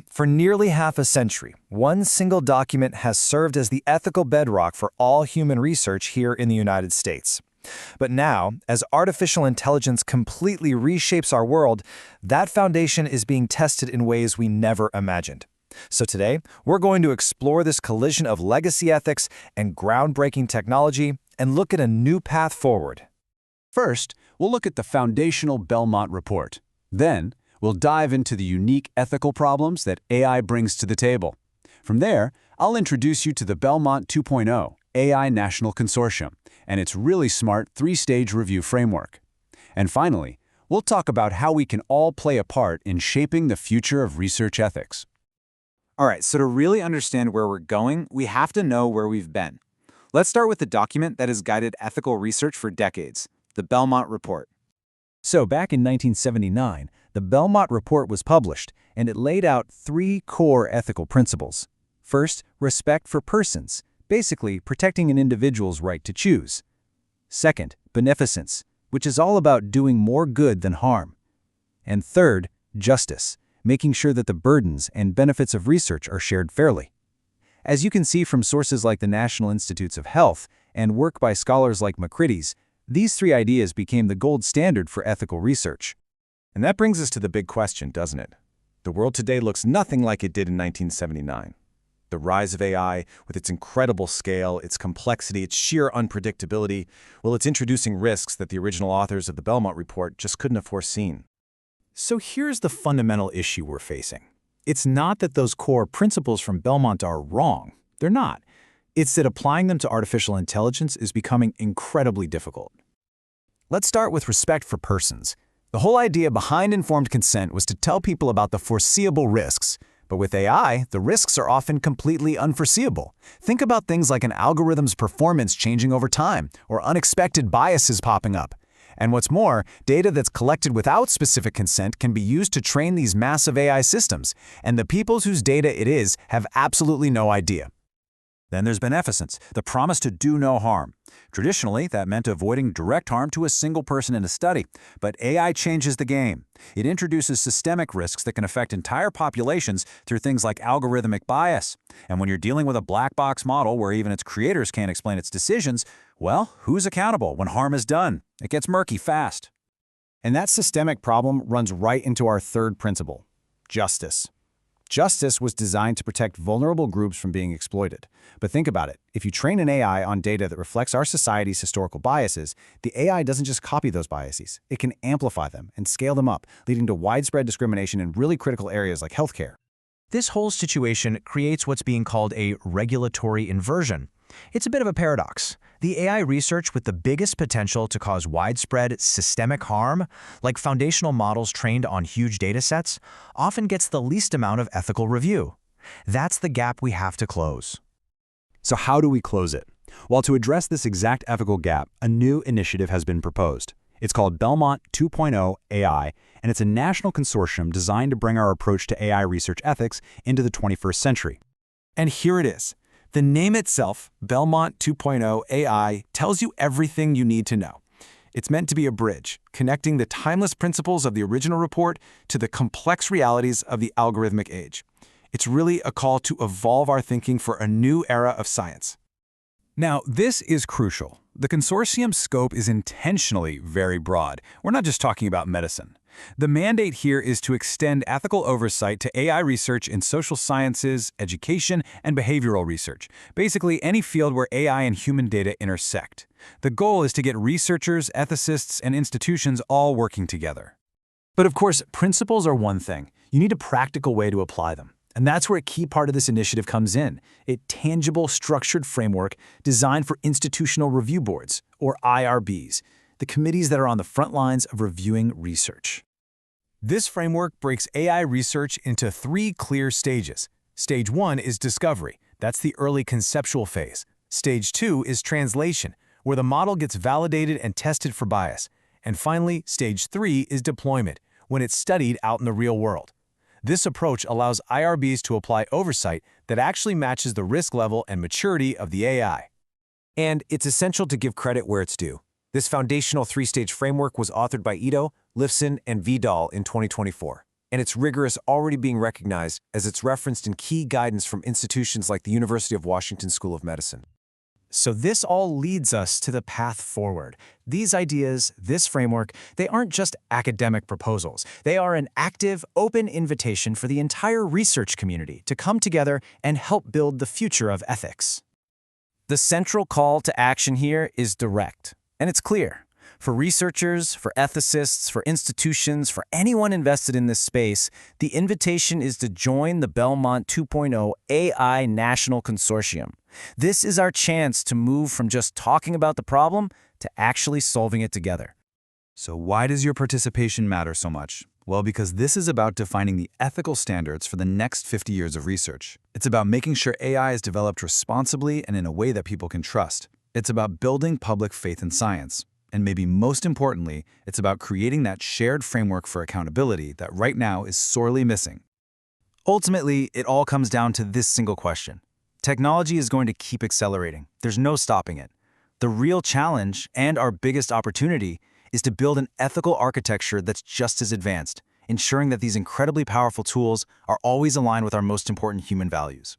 For nearly half a century, one single document has served as the ethical bedrock for all human research here in the United States. But now, as artificial intelligence completely reshapes our world, that foundation is being tested in ways we never imagined. So today, we're going to explore this collision of legacy ethics and groundbreaking technology and look at a new path forward. First, we'll look at the foundational Belmont Report. Then, we'll dive into the unique ethical problems that AI brings to the table. From there, I'll introduce you to the Belmont 2.0 AI National Consortium and its really smart three-stage review framework. And finally, we'll talk about how we can all play a part in shaping the future of research ethics. All right, so to really understand where we're going, we have to know where we've been. Let's start with the document that has guided ethical research for decades, the Belmont Report. So back in 1979, the Belmont Report was published, and it laid out three core ethical principles. First, respect for persons, basically protecting an individual's right to choose. Second, beneficence, which is all about doing more good than harm. And third, justice, making sure that the burdens and benefits of research are shared fairly. As you can see from sources like the National Institutes of Health and work by scholars like McCrity's, these three ideas became the gold standard for ethical research. And that brings us to the big question, doesn't it? The world today looks nothing like it did in 1979. The rise of AI, with its incredible scale, its complexity, its sheer unpredictability, well, it's introducing risks that the original authors of the Belmont Report just couldn't have foreseen. So here's the fundamental issue we're facing. It's not that those core principles from Belmont are wrong. They're not. It's that applying them to artificial intelligence is becoming incredibly difficult. Let's start with respect for persons. The whole idea behind informed consent was to tell people about the foreseeable risks. But with AI, the risks are often completely unforeseeable. Think about things like an algorithm's performance changing over time, or unexpected biases popping up. And what's more, data that's collected without specific consent can be used to train these massive AI systems, and the people whose data it is have absolutely no idea. Then there's beneficence, the promise to do no harm. Traditionally, that meant avoiding direct harm to a single person in a study. But AI changes the game. It introduces systemic risks that can affect entire populations through things like algorithmic bias. And when you're dealing with a black box model where even its creators can't explain its decisions, well, who's accountable when harm is done? It gets murky fast. And that systemic problem runs right into our third principle, justice. Justice was designed to protect vulnerable groups from being exploited. But think about it. If you train an AI on data that reflects our society's historical biases, the AI doesn't just copy those biases. It can amplify them and scale them up, leading to widespread discrimination in really critical areas like healthcare. This whole situation creates what's being called a regulatory inversion. It's a bit of a paradox. The AI research with the biggest potential to cause widespread systemic harm, like foundational models trained on huge data sets, often gets the least amount of ethical review. That's the gap we have to close. So how do we close it? Well, to address this exact ethical gap, a new initiative has been proposed. It's called Belmont 2.0 AI, and it's a national consortium designed to bring our approach to AI research ethics into the 21st century. And here it is. The name itself, Belmont 2.0 AI, tells you everything you need to know. It's meant to be a bridge, connecting the timeless principles of the original report to the complex realities of the algorithmic age. It's really a call to evolve our thinking for a new era of science. Now, this is crucial. The consortium's scope is intentionally very broad. We're not just talking about medicine. The mandate here is to extend ethical oversight to AI research in social sciences, education, and behavioral research, basically any field where AI and human data intersect. The goal is to get researchers, ethicists, and institutions all working together. But of course, principles are one thing. You need a practical way to apply them. And that's where a key part of this initiative comes in, a tangible, structured framework designed for institutional review boards, or IRBs, the committees that are on the front lines of reviewing research. This framework breaks AI research into three clear stages. Stage 1 is discovery. That's the early conceptual phase. Stage 2 is translation, where the model gets validated and tested for bias. And finally, Stage 3 is deployment, when it's studied out in the real world. This approach allows IRBs to apply oversight that actually matches the risk level and maturity of the AI. And it's essential to give credit where it's due. This foundational three-stage framework was authored by Ito, Lifson, and Vidal in 2024. and its rigor is already being recognized as it's referenced in key guidance from institutions like the University of Washington School of Medicine. So this all leads us to the path forward. These ideas, this framework, they aren't just academic proposals. They are an active, open invitation for the entire research community to come together and help build the future of ethics. The central call to action here is direct, and it's clear. For researchers, for ethicists, for institutions, for anyone invested in this space, the invitation is to join the Belmont 2.0 AI National Consortium. This is our chance to move from just talking about the problem to actually solving it together. So why does your participation matter so much? Well, because this is about defining the ethical standards for the next 50 years of research. It's about making sure AI is developed responsibly and in a way that people can trust. It's about building public faith in science. And maybe most importantly, it's about creating that shared framework for accountability that right now is sorely missing. Ultimately, it all comes down to this single question. Technology is going to keep accelerating. There's no stopping it. The real challenge, and our biggest opportunity, is to build an ethical architecture that's just as advanced, ensuring that these incredibly powerful tools are always aligned with our most important human values.